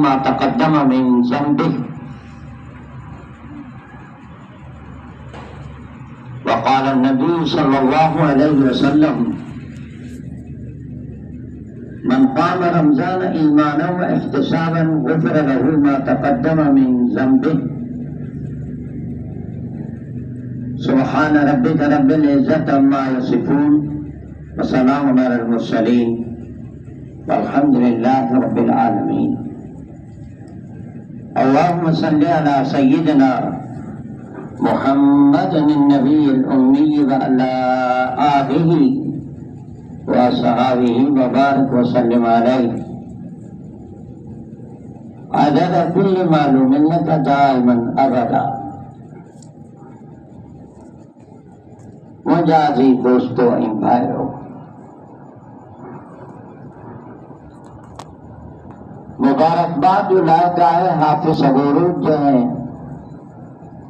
मा तक़द्दम मिन ज़ंबिही वक़ाल नबी सल्लल्लाहु अलैहि वसल्लम मन क़ाम रमज़ान ईमानन व इहतिसाबन गुफ़िर लहू मा तक़द्दम मिन ज़ंबिही सुब्हान रब्बिक रब्बिल इज़्ज़ति अम्मा यसिफ़ून व सलामुन अलल मुरसलीन वल्हम्दुलिल्लाहि रब्बिल आलमीन। अल्लाहुम्मा सल्लि अला सय्यिदिना मुहम्मदिन नबिय्यिल उम्मी व अला आलिहि व अस्हाबिहि व बारिक व सल्लिम अलैहि अदद कुल्लि मालूमिन लका दाइमन अबदा। मुजाजी दोस्तों ऐं भाइयों, मुबारकबाद जो लायक आहे हाफ़िज़ अबूरूद जो हैं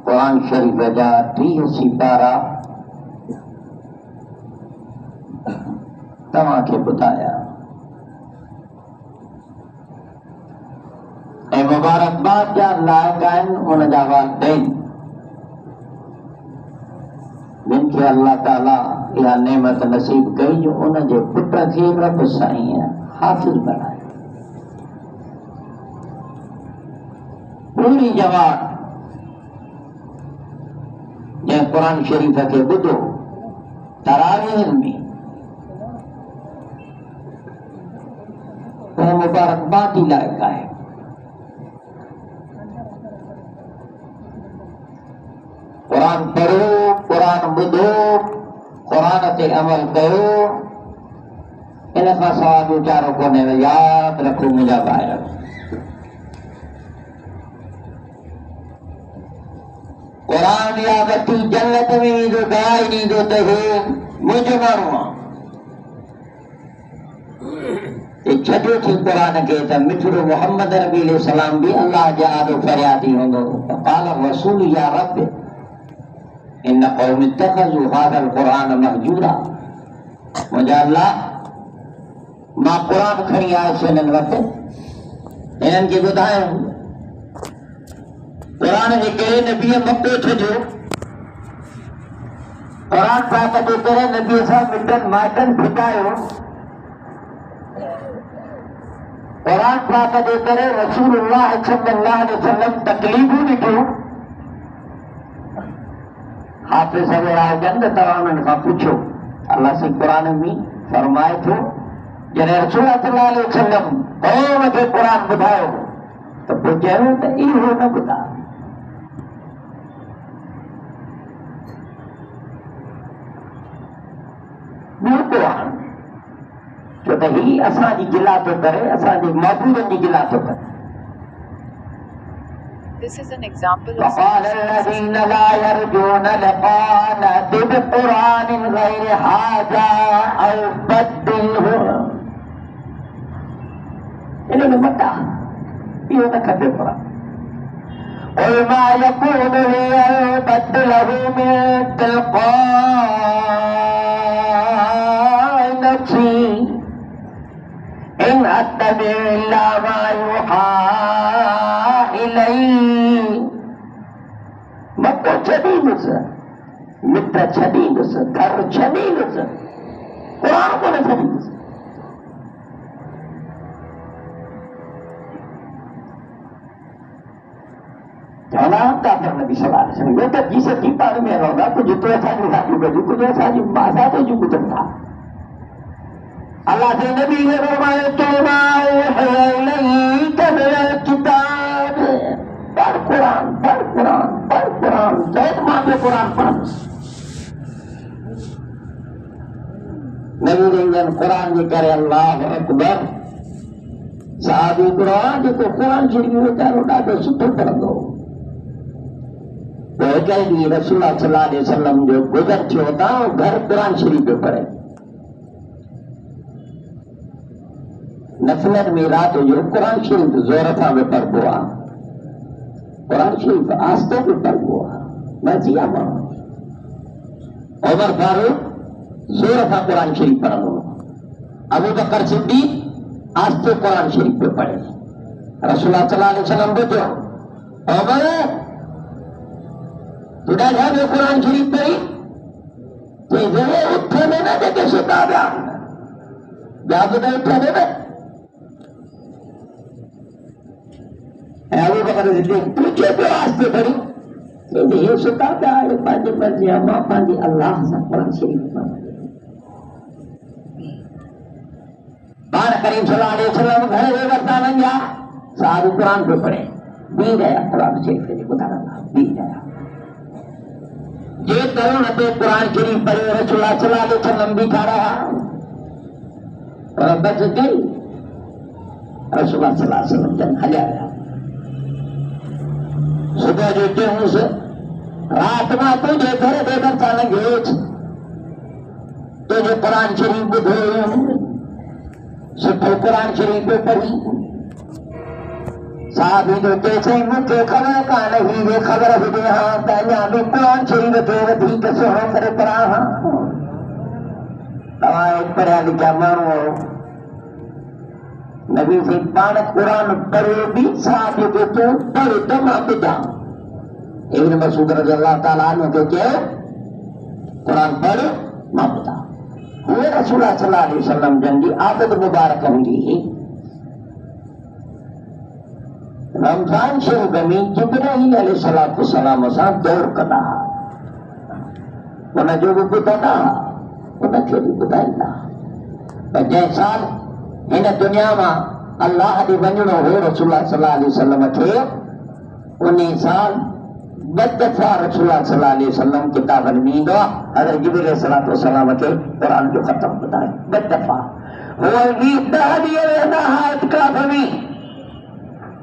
कुरान शरीफ जा 83 पारा तव्हांखे ॿुधाया ऐं मुबारकबाद जा लायक आहिनि उन जा वालिदैन जिन खे अल्लाह ताला इहा नेमत नसीब कई जो उन जे पुट खे रब साईं हाफ़िज़ बणायो। पूरी जवान जंहिं कुरान शरीफ़ खे ॿुधो तरावीह में उहो मुबारकबाद ई लाइक़ आहे। कुरान पढ़ो, कुरान ॿुधो, कुरान ते अमल कयो, इन खां सवाइ ॿियो चारो कोन्हे। यादि रखो मुंहिंजा भाइर, कुरान या वठी जन्नत में ईंदो गवाही ॾींदो त हू मुंहिंजो माण्हू आहे। छॾियो थी कुरान खे त मिठड़ो मोहम्मद नबी अलैहिस्सलाम बि अल्लाह जा आॾो फरियादी हूंदो। क़ाल रसूल या रब इन क़ौम इत्तख़ज़ू हाज़ल क़ुरान महजूरा। मुंहिंजा अल्लाह, मां क़ुरान खणी आयुसि हिननि वटि, हिननि खे ॿुधायो कुरान जे कहिड़े नबीअ मको छॾियो। कुरान पाक जे करे नबीअ सां मिटनि माइटनि फिटायो। कुरान पाक जे करे रसूलुल्लाह सल्लल्लाहु अलैहि वसल्लम तकलीफ़ूं ॾिठियूं। हाफ़िज़ अगर आजन त तव्हां उन्हनि खां पुछो। अल्लाह से कुरान में फरमाए थो जॾहिं रसूल सल्लल्लाहु अलैहि वसल्लम क़ौम खे कुरान ॿुधायो त पोइ चयो त इहो न ॿुधा। ॿियो कुरान छो त ही असांजी गिला थो करे, असांजे महबूबनि जी गिला थो करे। This is an example of وقال الذين لا يرجون لقاءنا بقرآن غير هذا أو بدله إنه متى يونك بقرآن قل ما يكون لي أن أبدله من تلقاء نفسي إن أتبع إلا ما يوحى إلي। मको छॾींदुसि, मिट छॾींदुसि, घर छॾींदुसि, कुरान कोन छॾींदुसि। चवंदा काफ़िर नबी सल्लल्लाहु अलैहि वसल्लम ॿियो त जी सची पाण में रहंदा, कुझु तो असांजी ॻाल्हियूं कजूं, कुझु असांजी आज़ादूं जूं ॿुधनि था। अल्लाह जे नबी ने फरमायो तो मा उहिया इलैका मिनल किताब। पढ़ कुरान, पढ़ कुरान, पढ़ कुरान, चए मां बि कुरान पढ़ंदुसि। नबी जन कुरान जे करे अल्लाह अकबर। साहबी हिकिड़ो आहे जेको कुरान शरीफ़ वीचारो ॾाढो सुठो पढ़ंदो। पोइ हिकु ॾींहुं रसूल सल्लल्लाहु अलैहि वसल्लम जो गुज़र थियो त घर कुरान शरीफ़ पियो पढ़े। नफ़िलनि में राति जो कुरान शरीफ़ ज़ोर सां बि पढ़बो आहे, कुरान शरीफ़ आस्ते बि पढ़बो आहे। मर्ज़ी आहे माण्हू। उमर फारूक ज़ोर सां कुरान शरीफ़ पढ़ंदो, अबू बकर सिद्दीक़ आस्ते कुरान शरीफ़ पियो पढ़े। रसूलुल्लाह सल्लल्लाहु अलैहि वसल्लम बुझो ओमर तुदा जो कुरान शरीफ पढ़ी ते जरे उठे में ना देखे सुता जा बुधा उठे में अबू बकर सिद्दीक पूछे पे वास्ते पढ़ी तो ये सुता जा पांच मर्जी अम्मा पांच अल्लाह से कुरान शरीफ पढ़ बार करीम सल्लल्लाहु अलैहि वसल्लम घर में करता बन जा सारू कुरान पे पढ़े भी गया कुरान शरीफ के खुदा भी गया ये तरुण ते कुरान शरीफ पढ़े रसूलुल्लाह सल्लल्लाहु अलैहि वसल्लम भी खा रहा और बच गई रसूलुल्लाह सल्लल्लाहु अलैहि वसल्लम जन हजा गया सुबह जो गेहूं से रात में तुझे घर देकर चालेंगे तुझे कुरान शरीफ बुधे सुठो कुरान शरीफ पे पढ़ी साहब जो कैसे मुझे खबर का नहीं ये खबर हुए हाँ पहला भी कुरान शरीफ के वधी के सोहो करे पढ़ा हाँ तवाए पढ़ा लिखा मानो नबी से पान कुरान पढ़े भी साहब जो तो पढ़े तो मां पिता इब्न मसूद रज़ियल्लाहु ताला अन्हु के कुरान पढ़ मां पिता हुए रसूलुल्लाह सल्लल्लाहु अलैहि वसल्लम जंगी आदत मुबारक हुई रमजान शरीफ में जिब्राइल अलैहिस्सलातु वस्सलाम सां दौर कदा उन जो भी ॿुधंदा उनखे बि ॿुधाईंदा पर जंहिं साल हिन दुनिया मां अल्लाह ॾे वञिणो हो रसूलुल्लाह सल्लल्लाहु अलैहि वसल्लम खे उन साल ॿ दफ़ा रसूलुल्लाह सल्लल्लाहु अलैहि वसल्लम किताबनि में ईंदो आहे हज़रत जिब्रील अलैहिस्सलातु वस्सलाम खे क़ुरान जो ख़त्म ॿुधाए ॿ दफ़ा उहे बि 10 ॾींहं वेंदा हुआ इतिकाफ़ में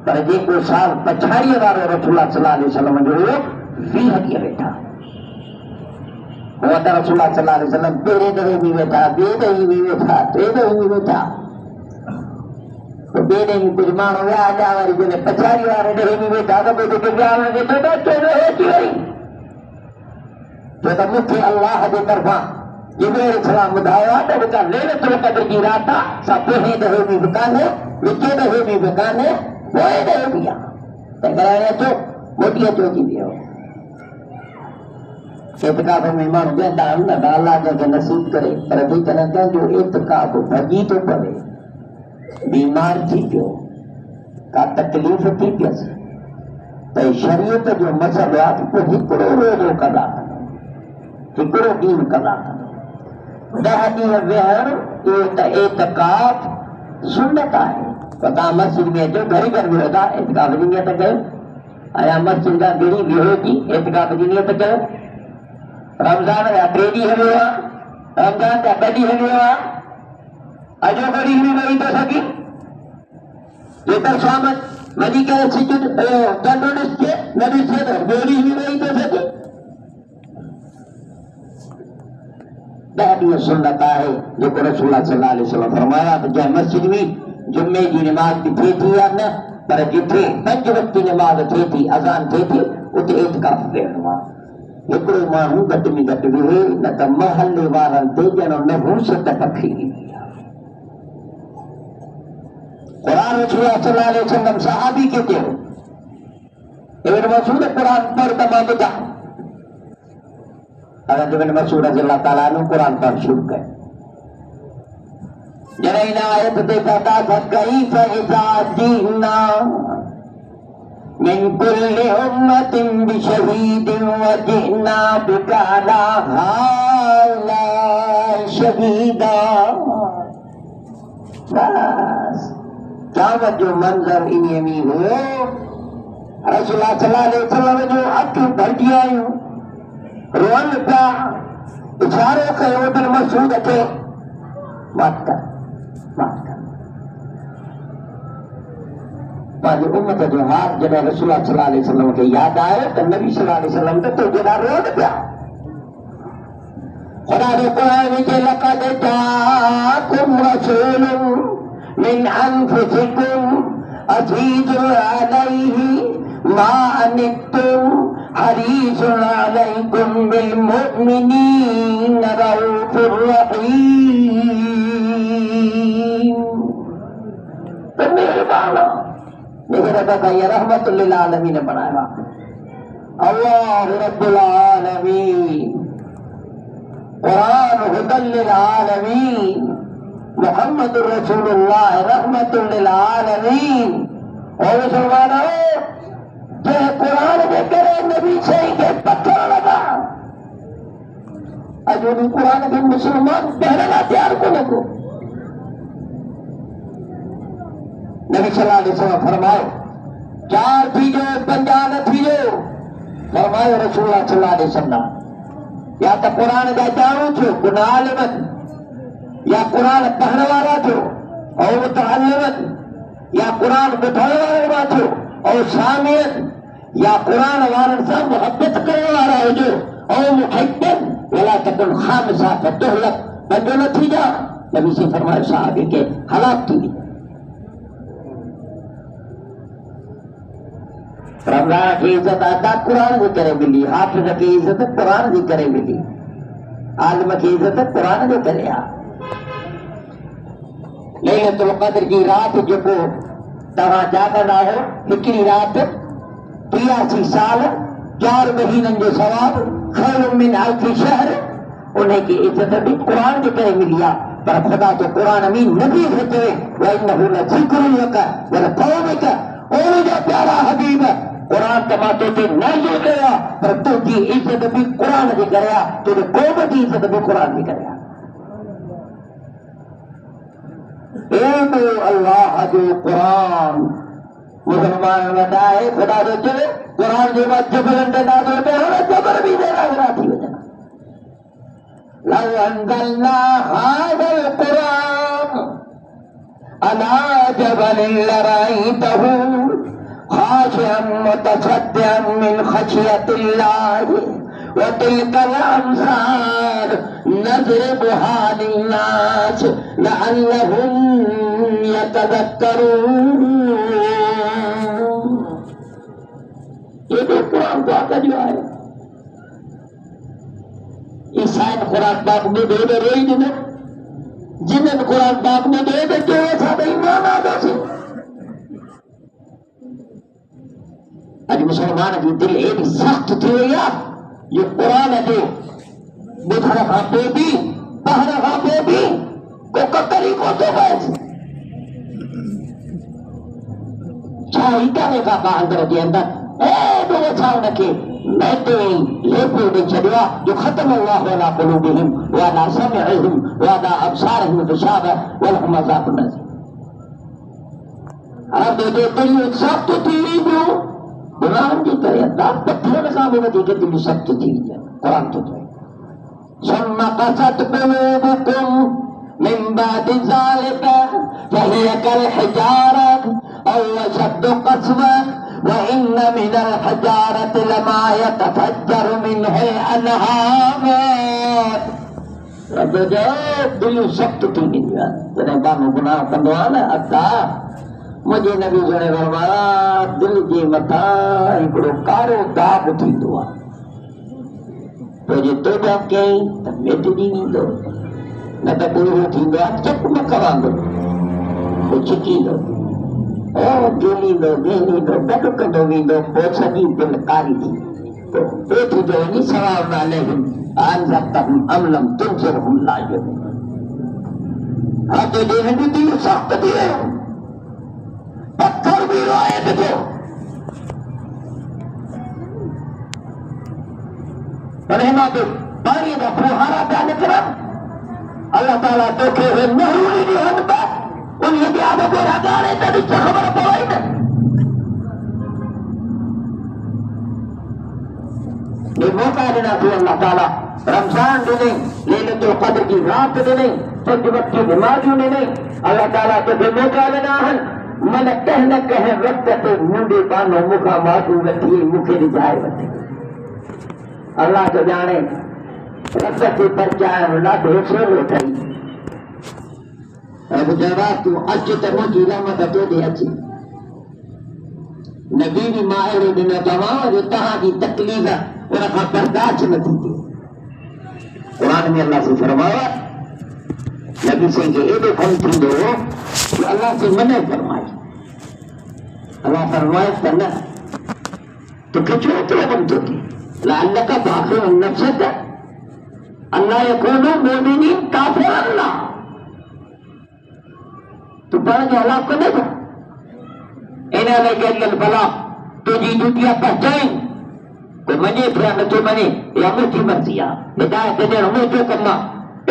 पर जेको साल पछाड़ीअ वारो रसूलुल्लाह सल्लल्लाहु अलैहि वसल्लम जो हुयो 20 ॾींहं वेठा हुआ त रसूलुल्लाह सल्लल्लाहु अलैहि वसल्लम पहिरें दफ़े में वेठा ॿिए ॾींहं में वेठा टे ॾींहं में वेठा तो ॿिए ॾींहं में कुझु माण्हू विया अॼा वरी जॾहिं पछाड़ी वारे ॾींहं में वेठा त पोइ जेके ॿिया हुनखे अची वई छो त मूंखे अल्लाह जे तरफ़ां जिब्रील अलैहिस्सलाम ॿुधायो आहे त जेका लैलतुल क़द्र जी राति आहे सा पहिरें दफ़े में बि कान्हे विचे दफ़े में बि कान्हे पोइ दफ़े बि आहे त कराइण अचो मोटी अचो अची वियो इतिकाफ़ में माण्हू वेंदा आहिनि न अल्लाह जंहिंखे नसीब करे पर जेकॾहिं कंहिंजो इतिकाफ़ भॼी थो पवे बीमार थी पियो का तकलीफ़ थी पियसि त शरीयत जो मसइलो आहे त पोइ हिकिड़ो रोज़ो कदा हिकिड़ो ॾींहुं कदा 10 ॾींहं वेहणु इहो त इतिकाफ़ सुन्नत आहे त तव्हां मस्जिद में अचो घड़ी घर वियो था इतिकाफ़ जी नियत कयो आया मस्जिद खां घड़ी वियो थी इतिकाफ़ जी नियत कयो रमज़ान जा 3 ॾींहं वियो आहे रमज़ान जा 2 ॾींहं वियो आहे अजो घड़ी बि वेही थो सघे जेकर शाम वञी करे सिजु चंड ॾिसजे न ॾिसजे त ॿियो ॾींहुं बि वेही थो सघे 10 ॾींहं सुन्नत आहे जेको रसूलुल्लाह सल्लल्लाहु अलैहि वसल्लम फरमाया त जंहिं मस्जिद में जुमे जी नमाज़ बि थिए थी या न पर जिथे 5 वक़्त नमाज़ थिए थी अज़ान थिए थी उते इतिकाफ़ वेहणो आहे हिकिड़ो माण्हू घटि में घटि वेहे न त महले वारनि ते ॼण नहूसत पखी ईंदी आहे क़ुरान रसूलुल्लाह सल्लल्लाहु अलैहि वसल्लम सहाबी खे चयो इब्न मसूद क़ुरान पढ़ त मां ॿुधा हज़रत इब्न मसूद रज़ियल्लाहु ताला अन्हु क़ुरान पढ़ शुरू कयो जॾहिं हिन आयत ते कहता था कैफ़ इज़ा जीना मिन कुल्लि उम्मतिन बिशहीदिन व जिना बिका अला हाउलाइ शहीदा बस क़यामत जो मंज़र इन्हीअ में हुयो रसूलुल्लाह सल्लल्लाहु अलैहि वसल्लम जो अखियूं भरिजी आयूं रोअनि पिया इशारो कयो इब्न मसूद खे मत कर पंहिंजी उम्मत जो हाल जॾहिं रसूलुल्लाह सल्लल्लाहु अलैहि वसल्लम खे यादि आयो त नबी सल्लल्लाहु अलैहि वसल्लम त तो जॾा रोअनि पिया खुदा जो क़ुरान जे लक़द जाकुम रसूलुन मिन अनफुसिकुम अज़ीज़ुन अलैहि मा अनित्तुम हरीसुन अलैकुम बिल मुमिनीन रऊफुर रहीम। मेहरबान लेकिन अदा ये रहमतुल लिल आलमीन बनाया। अल्लाह रब्बुल आलमीन, कुरान हुदल लिल आलमीन, मुहम्मदुर रसूलुल्लाह रहमतुल लिल आलमीन। और मुसलमानों, जे कुरान के करे नबी से के पत्थर लगा अजूनी कुरान के मुसलमान पहले तैयार को लगो। नबी सल्लल्लाहु अलैहि वसल्लम फरमाए, चार चीजों पंजा न थीजो। फरमाए रसूलुल्लाह सल्लल्लाहु अलैहि वसल्लम, या तो कुरान का जानू छो गुण आलिमत, या कुरान पढ़ने वाला छो और मुतअल्लिमत, या कुरान ॿुधण वारा छो और सामियत, या कुरान वारनि सां मोहब्बत करण वारा हुजो और मुहब्बत वला तकुन खामिसा फतुहलक, पंजो न थी जा। नबी से फरमाए साहबी के हलाक थी। रमज़ान की इज्जत अदा कुरान जी करे मिली, हाफिज़ की इज्जत कुरान जी करे मिली, आलिम की इज्जत कुरान जी करे आ। लैलतुल क़द्र की रात जेको तव्हां जाॻंदा आहियो, हिकिड़ी रात 83 साल 4 महीननि जो सवाब खैरुम मिन अल्फ़ि शहर, उनकी इज्जत भी कुरान जे करे मिली आहे। पर ख़ुदा जो कुरान में नबी खे चवे व इन्नहु लज़िक्रुन लक व लिक़ौमिक, ओ मुंहिंजा प्यारा हबीब, कुरान त मां तोखे नाज़िल कयो आहे, पर तुंहिंजी इज्जत भी कुरान जे करे आहे, तुंहिंजे क़ौम जी इज्जत भी कुरान जे करे आहे। अल्लाह जो कुरान मुसलमान बताए खुदा जो चले कुरान जे बाद जबरन दे नाज़िल कयो, जबर भी दे नाज़िल थी वञे। लौ अंज़लना हाज़ल कुरान अला जबलिन लरअयतहु खाशिअन मुतसद्दिअन मिन खशियतिल्लाह व तिलकल अमसाल नज़रिबुहा लिन्नास लअल्लहुम यतज़क्करून। ये तो कुरान का जो है ईसाइन कुरान पाक में दे दे रही जिन्हें जिन्हें कुरान पाक में दे दे के साथ ईमान आ गए। आज मुसलमान की दिल एडी सख्त थी हुई है, ये कुरान जो बुधण खां पोइ भी पढ़ण खां पोइ भी को ककरी को तो बस छा इकाने का अंदर जे अंदर एडो छा उनखे मैटे लेपो ॾेई छॾियो आहे जो ख़तम अल्लाहु अला क़ुलूबिहिम व अला समइहिम व अला अबसारिहिम ग़िशावा व लहुम अज़ाबुन अज़ीम। अब जो दिल सख्त थी वियो कुरान जे करे, अदा पत्थर खां बि वधीक दिल सख्त थी वई आहे। कुरान थो चए सुम्मा क़सत क़ुलूबुकुम मिन बादि ज़ालिक फहिय कल हिजारत औ अशद्दु क़स्वा व इन्न मिनल हिजारति लमा यतफज्जरु मिनहुल अनहार। रब जो दिल सख्त थी वई आहे जॾहिं माण्हू गुनाह कंदो आहे न। अदा मुझे नबी जने फरमाया दिल जे मथां हिकिड़ो कारो दाग थींदो आहे, तो जे तौबा कई त मिटजी वेंदो, न त पूरो थींदो आहे चकमक वांगुरु पोइ छिकींदो गेलींदो गॾु कंदो वेंदो, पोइ सॼी दिलि कारी थी पोइ थींदो वञी सवाब अलैहिम अनज़रतहुम अम लम तुनज़िरहुम ला युमिनून। हा तो जे हिन दिलि सख़्त थी वियो, पत्थर भी रोए ॾिठो, पर हिन ते पाणीअ जा फुहारा पिया निकिरनि। अल्लाह ताला तोखे उहे नहरूं ॾिननि पिया, उन्हीअ जे आॾो ॿोड़ा ॻाड़े त ॾिस ख़बर पवई न। ये मौका ॾिना थी अल्लाह ताला, रमज़ान ॾिनई, लैलतुल क़द्र जी रात ॾिनई, पंज वक़्त जी नमाज़ूं ॾिनई। अल्लाह ताला तोखे मौका ॾिना आहिनि, मन कंहिं न कंहिं वक़्त ते मुंडी बानो मूंखां माफ़ी वठी मूंखे रिझाए वठे। अल्लाह तो ॼाणे रब खे परचाइण ॾाढो सवलो अथई। रब चयो तूं अचु त मुंहिंजी रहमत तोॾे अचे। नबी बि मां अहिड़ो ॾिनो तव्हां जो तव्हांजी तकलीफ़ उन खां बर्दाश्त न थींदी। क़ुरान में अल्लाह से फरमाया नबी सिंह खे एॾो कमु थींदो हो कि अल्लाह से मने फरमाई अल्लाह फरमाए करना तो किचु उतरे बनते थे लाल्ला का बाखिर नफ्सत अल्लाह यकूनु मोमिनीन काफिर अल्लाह तो पढ़ के हलाक को देखो इन्हें लगे भला तो जी दुनिया पहचान कोई मने फिर न तो मने या मुझी मर्जी आ हिदायत दे हमें जो करना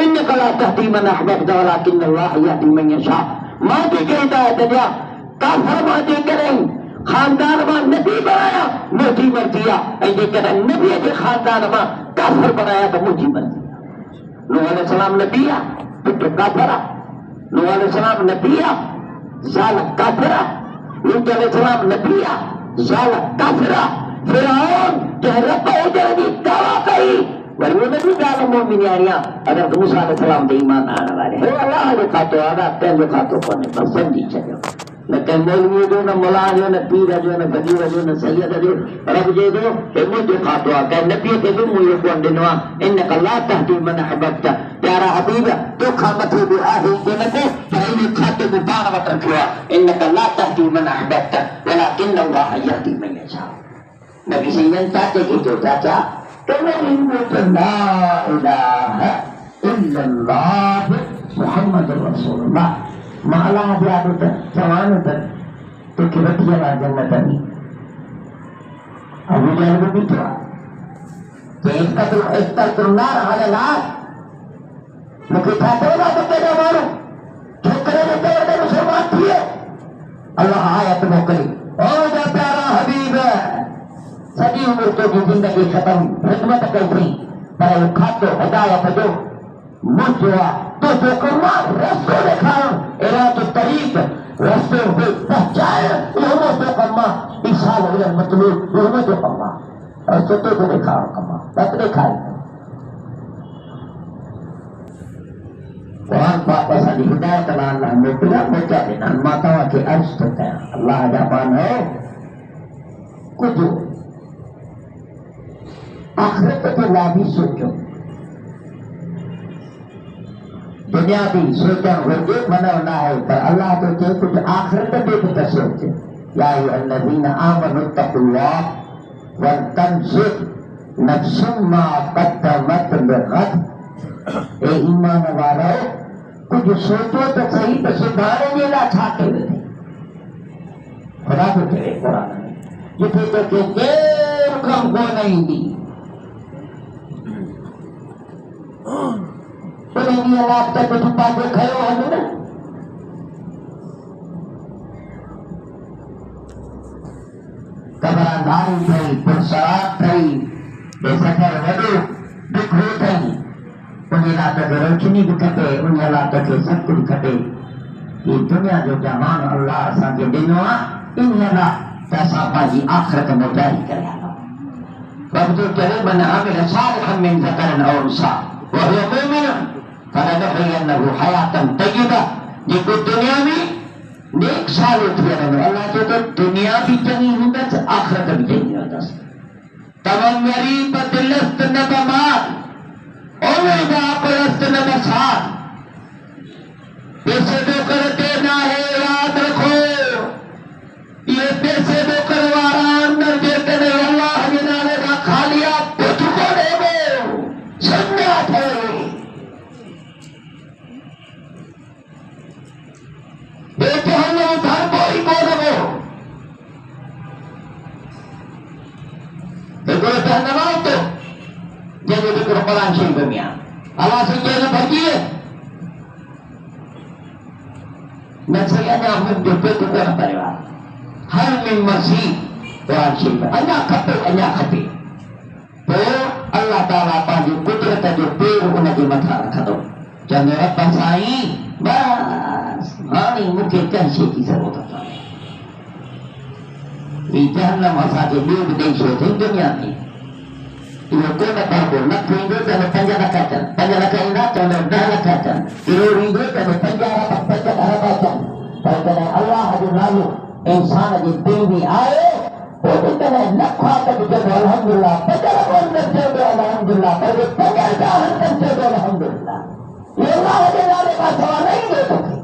इन कला तहती मन अहबब वलाकिन अल्लाह यहदी मन यशा मां की हिदायत दिया काफिर मां दे करे खानदान में नबी बनाया मुझी मर्जी आ ऐसे करे नबी के खानदान में काफिर बनाया तो मुझी मर्जी नूह अलैहि सलाम नबी आ तो काफिर नूह अलैहि सलाम नबी आ जाल काफिर लूत अलैहि सलाम नबी आ जाल काफिर फिरौन के रब उजरनी दावा कही वरना नबी जाल मोमिन यारिया अगर मूसा अलैहि सलाम दे ईमान आने वाले है अल्लाह जो खातो आदा तेल जो खातो कोने बस समझी चलो न मौलवी जो न मुला जो न पीर जो न गदीर जो न सैयद जो रब जे दो हे मुझे खातो आ कह नबी के भी मुझे कोन दिनवा इन कल्ला तहदी मन अहबबत प्यारा हबीब तो खामते भी आहे के न को पहले खाते को बाण वट रखवा इन कल्ला तहदी मन अहबबत वलाकिन अल्लाह यहदी मन यशा नबी से चाहते कि जो चाचा तो ला इलाहा इल्लल्लाह मुहम्मद रसूलुल्लाह माला दिया तो जवान तो किरतिया ना जन्नत नहीं अबू जहल भी था एक तो नार हले नार मुझे खाते ना तो तेरे मारो ठोकरे में तेरे मुसलमान थिए अल्लाह आयत मोकली ओ जा प्यारा हबीब सदी उम्र तो जिंदगी खत्म खिदमत कैसी पर वो खातो हिदायत जो मुझे तो जो करना रस्तों दिखाओ एरा तो तरीक रस्तों पे पहचान उन्होंने जो करना इशाल हो मतलब उन्होंने जो करना रस्तों तो दिखाओ कमा तब दिखाई कुरान पाक ऐसा हिदायत अल्लाह मोकला मोचा देना माताओं के अर्श होता है अल्लाह जापान है कुछ आखिरत के लाभी सोचो दुनिया भी सोचा होंगे मना है पर अल्लाह तो के कुछ आखिरत भी तो सोचे या अल्लज़ीना आमनु तक़ुल्लाह व तंज़ुर नफ्सुम मा क़द्दमत लिग़द ए ईमान वालों कुछ सोचो तो सही तो सुधारने ला छाते हुए थे खुदा को कहे कुरान में जिसे तो के देर कम को नहीं दी नहीं अल्लाह तक तो पाके खड़े हो ना कबरादारी थई पुरसाद थई बेसकर वडो दुखो थई उन्हें लात के रोशनी भी खपे उन्हें लात के सब कुछ खपे ये दुनिया जो जहान अल्लाह असांखे ॾिनो आहे इन लाइ त असां पंहिंजी आख़िरत में जारी करे रब जो चवे मन आमिल सालिहन मिन ज़करिन औ उन्सा वहुव मुमिन फलनुहयिन्नहु हयातन तय्यबा जेको दुनिया में नेक साल थी रहंदो अल्लाह जो तो दुनिया भी चङी हूंदसि आख़िरत भी चङी हूंदसि तमाम गरीब दिलस्त न बमार ओवे बापरस्त न बसार पैसे दो कर देना है याद रखो ये पैसे दो कर वारा अंदर देते नहीं अल्लाह के नाले का खालिया पुछ को देवो संज्ञा थे बेटे हमें उधार कोई को दबो देखो धन्यवाद तो जैसे बिक्र पलान शरीफ में अल्लाह से जैसे भजिए नक्सलिया हम जो पे तो कोई परिवार हर में मसीह कुरान शरीफ अन्ना खपे तो अल्लाह ताला पांजी कुदरत जो पेर उनके मथा रख दो चंदे रब साईं बस हानी मुखे कंशे की जरूरत है ये जहन्नम असा के ॿियो बि ॾेई छॾियो अथई दुनिया में इहो कोन पाइबो न थींदो त 5 लख अचनि 5 लख ईंदा चवंदो 10 लख अचनि किरोड़ ईंदो त 50 अरब अचनि पर कॾहिं अल्लाह जो नालो इंसान जे दिल में आए पोइ कॾहिं लख त बि चइबो अल्हम्दुलिल्लाह 5 लख न चइबो अल्हम्दुलिल्लाह पर 50,000 चइबो अल्हम्दुलिल्लाह ये अल्लाह जे नाले खां सवाइ न ईंदो तोखे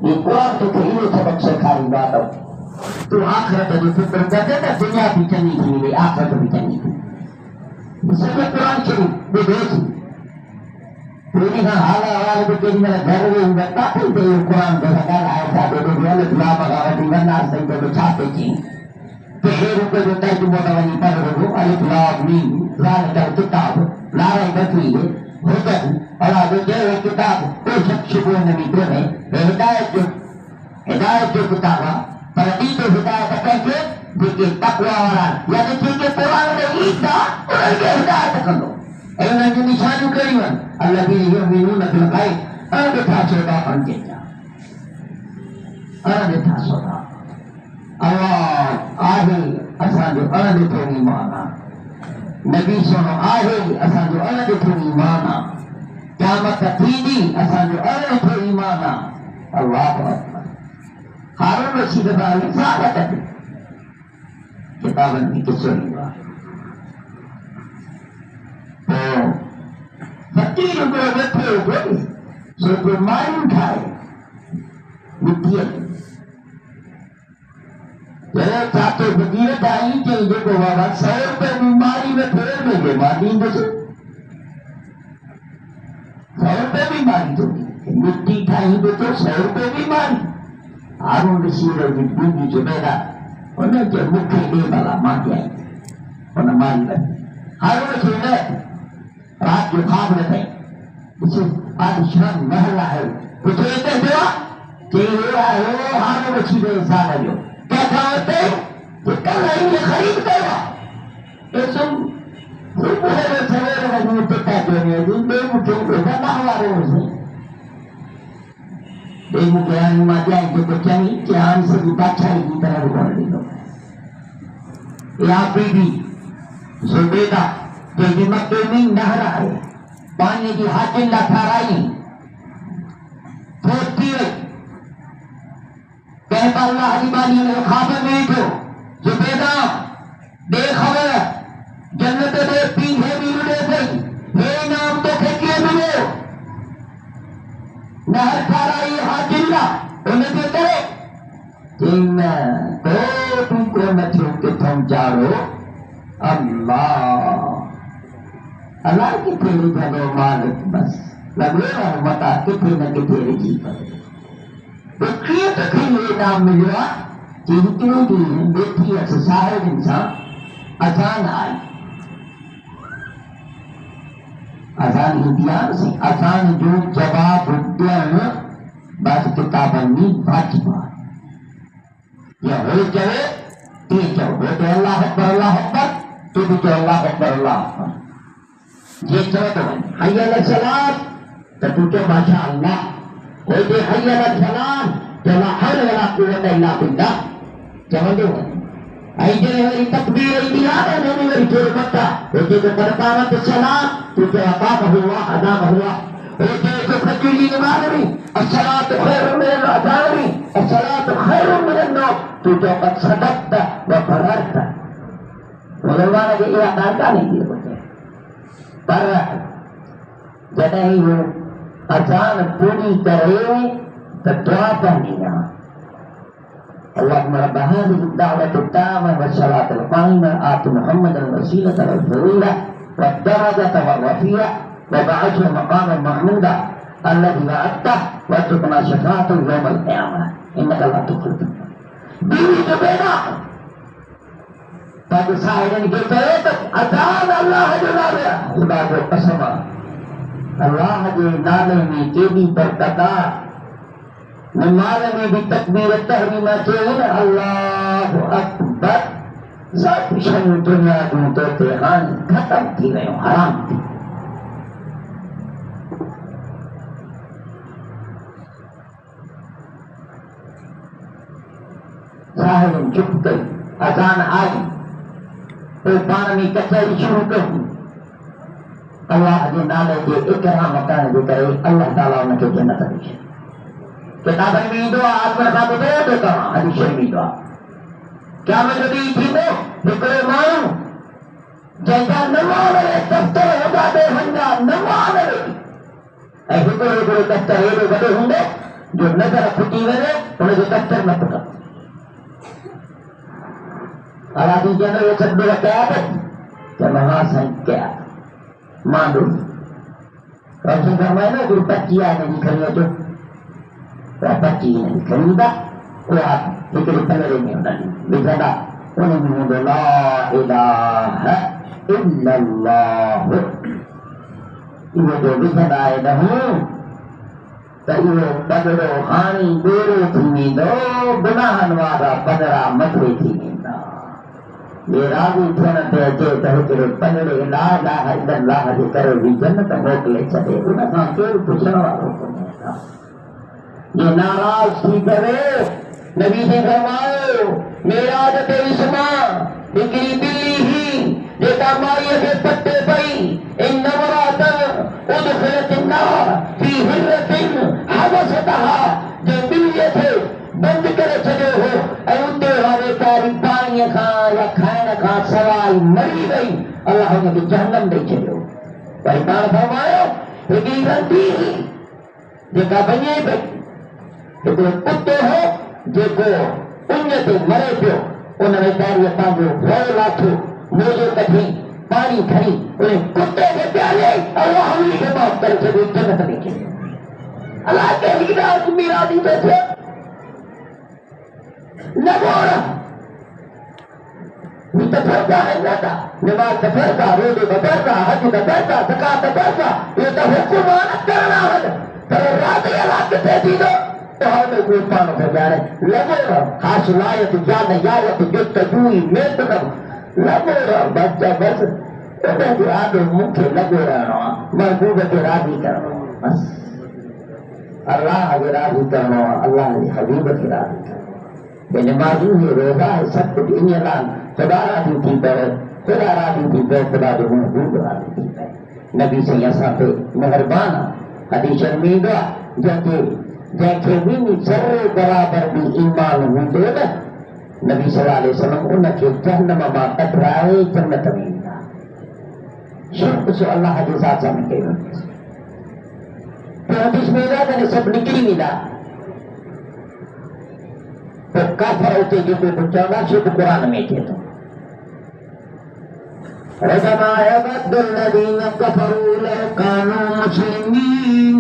ये कुरान तो कहीं सबक सिखाई बात हो तो आखिरत जो फिक्र करते ना दुनिया भी चंगी थी मिले आखिरत भी चंगी थी इसलिए कुरान शरीफ विदेशी पूरी का हाल हवाले को तेरी मेरा घर में बैठा थी तो ये कुरान को सकार आया था दो वाले गुलाम बगावती वरना सही को छापे थी तो ये रुके जो तर्जुमा वाली पढ़ रहे हो अलिफ लाम मीम ज़ालिका किताब ला रैब फीह हुदन और आगे जो है किताब कोई शख्स को नहीं करे हिदायत जो किताब पर itu hidayah कैसे देखिए तकवा वाला यानी कि कुरान में ईसा और के हिदायत करो ऐना जो निशानी करीवन अल्लाह युमिनून बिल गैब अरे था सोदा पंजे अरे था सोदा अल्लाह आहे असा जो अरे तो ईमाना नबी सोनो आहे असा जो अरे तो ईमाना क़यामत थींदी असा जो अरे तो ईमाना अल्लाह अकबर हारून रशीद वाली स्वागत है किताबन की किसोरी हुआ तो फकीर को बैठे हुए सो को मारी उठाए मिट्टी जरा चाहते फकीर दाई के जो को बाबा 100 रुपए बीमारी में फेर में बीमारी जैसे 100 रुपए बीमारी तो मिट्टी खाई तो 100 रुपए बीमारी हारून रशीद की बीवी जुबैदा उन्हें जो मुख्य दे वाला मार दिया उन्हें मारी बनी हारून रशीद ने रात जो खाब लेते उसे आदिशान महला है उसे कहते हुआ कि ये हारून रशीद इंसान है जो क्या कहते कि कल ये खरीद करेगा ये सुबह सवेरे में मुझे जो नहीं दिन दे मुझे ना हुआ रोज एक ज्ञान मात्या जो बच्चानी ज्ञान से बादशाही की तरह बोल रही हो यहाँ पे भी जुबैदा जो मक्के में नहरा है पानी की हाजिर लथाराई थोड़ी है कहता अल्लाह अलीबानी ने खाबे में जो जुबैदा बेखबर जन्नत दे पीछे भी मिले थे हे नाम तो खेकिए मिले नहर खाराई हाजिल्ला उन्हें कहते जिन तो तुमको नथियों के तुम जाओ अल्लाह अल्लाह की तेरी जगह मालिक बस लगे मता कितने न कितने जी पर तो ये नाम मिला जिनकी की बेटी ऐसे साहिब इंसान अचान आई अजान इंतजार से अजान जो जवाब उद्यम बस किताबनी वाजिबा या हो जाए ठीक है वो तो अल्लाह अकबर तो भी तो अल्लाह अकबर ये तो हय्या अल सलात तो तू तो माशाअल्लाह वो तो हय्या अल सलात जो ला हौल वला कुव्वत इल्ला बिल्लाह जवाब दो ऐसे मेरी तकबीर इंदियाद है नहीं मेरी जोर मत्ता ओके तो करकामत सलाम तो क्या बात हुआ अदा हुआ ओके तो फजली नमाज में अस्सलातु खैरुम मिनल अज़ान में अस्सलातु खैरुम मिनन नौम तो क्या कद सदक़त व बररत मुसलमान के ये आकार का नहीं दिए होते पर जब ही वो अज़ान पूरी करे तो दुआ करनी है اللهم رب هذه الدعوة التامة والصلاة القائمة آت محمدا الوسيلة والفضيلة والدرجة والرفيع وبعثه مقاما محمودا الذي وعدته وارزقنا شفاعته يوم القيامة إنك لا تخلف बीवी जो बेटा ताकि साहिरन के करे तो अजान अल्लाह जो नाले खुदा को कसम अल्लाह के नाले में केदी बरकता नमाज में भी तकबीर तहरीमा चाहिए अल्लाह अकबर सब शय दुनिया में तो तेहान खत्म थी गयो हराम थी साहिब चुप गई अजान आई तो पान में कचहरी शुरू कर दी अल्लाह के नाले के इकराम मकान जो करे अल्लाह ताला उनके जन्नत दे किताब में दुआ आत्मा का तो दे का हदीस में दुआ क्या मैं जो दी थी वो निकले मानो जैसा नमाज है दफ्तर होगा दे हंगा नमाज है ऐसे कोई दफ्तर है जो बड़े होंगे जो नजर फुटी वञे हुनजो दफ़्तर न पुटो हालांकि चवंदो इहो सभु कया चवंदो हा साईं कया मां ॾिस रोशन फरमाए न गुरु 25 हिनजी खणी अचो 25 हिनजी खणी ईंदा उहा हिकिड़े पलड़े में उन्हनि विझंदा उन में हूंदो ला इलाहा इल्लल्लाह इहो जो विझंदा आहिनि त इहो पलड़ो हाणी ॿेड़ो थी वेंदो गुनाहनि वारा पलड़ा मथे थी वेंदा ये राज़ी थियण ते अचे त हिकिड़े पलड़े ला इलाहा इल्लल्लाह जे करे विझनि त मोकिले छॾे उन खां केरु पुछण वारो कोन्हे जे नाराज़ थी करे नबी जी फरमायो मेराज ते इस्मा हिकिड़ी ॿिली हुई जेका माईअ खे पटे पई इन नवरात उदखिलत النار في हिर्रत हबसतहा जे ॿिलीअ खे बंदि करे छॾियो हो ऐं उते हाणे कारी पाणीअ खां या खाइण खां सवाइ मरी वई अलाह हुनखे जहन्नम ॾेई छॾियो वरी पाण फरमायो हिकिड़ी रंधी हुई जेका वञे पई हिकिड़ो कुतो हो जेको उन ते मरे पियो उन वीचारीअ पंहिंजो भउ लाथो मोजो कढी पाणी खणी उन कुते खे प्याले अलाह हुनखे माफ़ करे छॾियो जन्नत में छॾियो अलाह कहिड़ी ॻाल्हि मीरादी थो थिए न ॻोड़ ही त फ़र्क़ आहे न त नमाज़ त फ़र्क़ आहे रोज़ो त फ़र्क़ आहे हज त फ़र्क़ आहे ज़कात त फ़र्क़ आहे इहो त हुकुम न करणा आहिनि पर राति अलाह किथे थींदो में कोई पान हो जाए लगो हासिलायत जान यावत जुत जुई मेत कर लगो बच्चा बस तो जो आदो मुख्य लगो रहना महबूब के राजी करना बस अल्लाह के राजी करना अल्लाह के हबीब के राजी करना नमाज़ी है रोजा है सब कुछ इन लाल खुदा राजी थी पर खुदा राजी थी पर खुदा जो महबूब राजी थी पर नबी से असां पे मेहरबान हदीस में जंहिंखे जंहिंखे बि ज़र्रे बराबर बि ईमान हूंदो न नबी सल्लल्लाहु अलैहि वसल्लम उनखे जहन्नम मां कढाए जन्नत में ईंदा शुरू सो अल्लाह जे साथ सां कयो तो हदीस में ईंदा त सभु निकिरी वेंदा पोइ काफ़र उते जेको बि चवंदा शुद्ध क़ुर में थिए थो रबना यबद्दु الذين كفروا لو كانوا مسلمين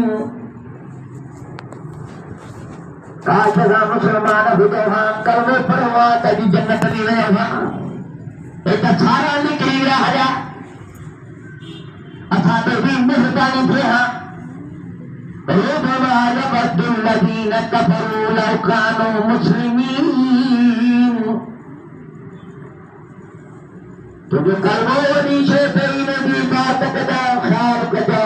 काश असां मुसलमान हुजो हां कलमो पढ़ो हां त अॼु जन्नत में वियो हां हे त सारा निकिरी विया हलिया असां ते बि महिरबानी थिए हां रबना यबद्दु الذين كفروا لو كانوا مسلمين तुझे कलमो वॾी शइ पई नदी बात कदा ख़्याल कजो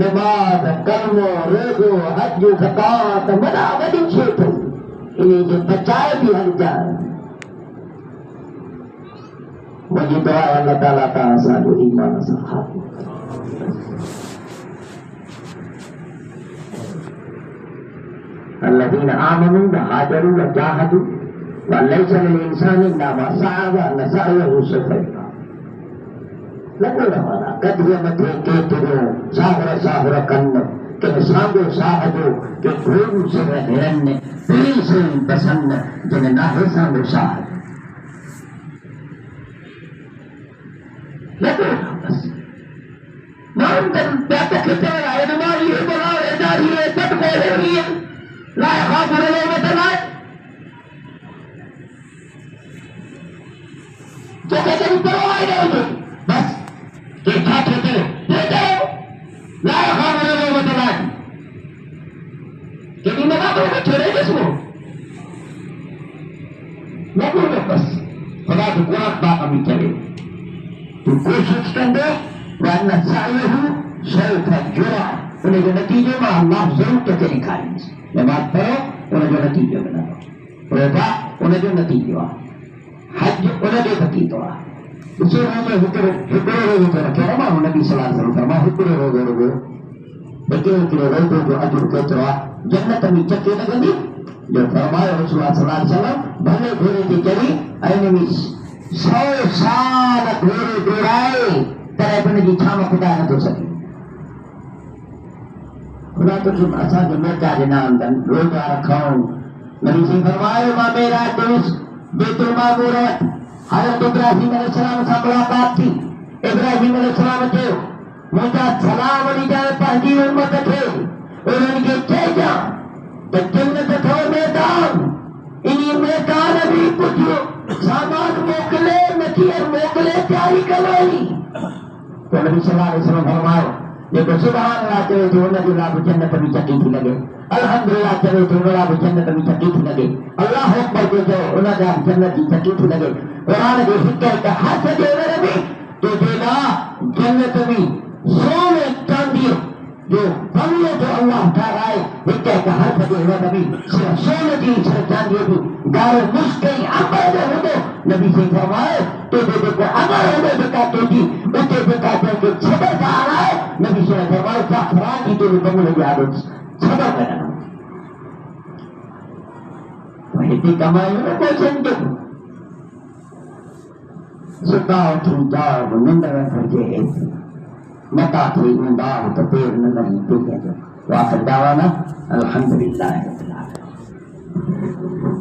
नमाज कलमो रोज़ो हज ज़कात वॾा वॾी शइ अथई इन्हे जो बचाए बि हलजाए मुंहिंजी दुआ आहे अल्लाह ताला तां असांजो ईमान सां खातो الذين آمنوا وهاجروا وجاهدوا وليس للإنسان إلا ما سعى وأن سعيه سوف يرى लगो रवाना कदीअ मथे केतिरो साहुर कनि के साॻो साहजो के घोरू सिर हिरन पीड़ी से पसंद जिन नाहे साॻो साह लगो बस माण्हुनि त प्यात खे चयो आहे बीमारी बला एदारी पटको हेड़ी लाइ ख़ाफ़ रहे वतन आहे जंहिंखे कॾहिं परवाह न हुजे बस के ठाठे करे ये करो लाए खाने में बतला कि तुम लगा तो छोड़े किसको लगो तो बस खुदा को कुरान बात अभी चले तू कोशिश कर दे वरना चाहिए हूँ शर्त है जुरा उन्हें जो नतीजे में अल्लाह जरूर तो तेरी खाई नमाज पढ़ो उन्हें जो नतीजे में ना रोजा उन्हें जो नतीजे हुआ हज उन्हें जो नतीजे हुआ इसे रोज़ो हिकिड़ो रोज़ो तो रखियो न माण्हू नबी सल्लल्लाहु अलैहि वसल्लम फरमायो हिकिड़ो रोज़ो रुॻो हिकिड़े रोज़ो जो अजुर केतिरो आहे जन्नत में चके लॻंदी जो फरमायो रसूल सल्लल्लाहु अलैहि वसल्लम भले घोड़े ते चढ़ी ऐं हिन में 100 साल घोड़ो दौड़ाए तॾहिं बि हुनजी छांव खुदा नथो सघे खुदा तो तुम असा के मैं चाहे ना अंदर रोजा रखाऊं नबी से फरमाए मा मेरा दोस्त बेतुल मामूर हज़रत इब्राहिम अलैहिस्सलाम सां मुलाकात थी इब्राहिम अलैहिस्सलाम चयो मुंहिंजा सलाम ॾिजां पंहिंजी उम्मत खे उन्हनि खे चइजां त जन्नत अथव मैदान इन मैदान में कुझु सामान मोकिले नथी मोकिले तयारी करोई तो नबी सल्लल्लाहु अलैहि वसल्लम फरमायो जेको सुभान अल्लाह चवे थो उनजे लाइ बि जन्नत में चकी थी लॻे अल्हम्दुलिल्लाह चवे थो उन लाइ बि जन्नत में चकी थी लॻे अल्लाह अकबर जो चयो उन लाइ बि जन्नत जी चकी थी लॻे क़ुरान जे हिक हिक हथ जे वर में तुंहिंजे लाइ जन्नत में सोने चांदी जो बंगलो जो अल्लाह ठाराए हिक हिक हथ जे वर में सिर्फ सोने जी सिर्फ चांदी जी गारो मुस्कई अंबर जो हूंदो नबी से फरमाए तुंहिंजो जेको अमर हूंदो जेका तुंहिंजी उते जेका तुंहिंखे छॾ साण आहे नबी से फरमाए ज़ाफ़रान जी तुंहिंजे बंगले जी आदत छॾ कढणु हिते कमायो न कोई संजो सुता उथी जाओ निंड घुरिजे हेठि मता थी ऊंदा त पेर न लही पीके जो वाखिर दावाना अल्हम्दुलिल्लाह रब्बिल आलमीन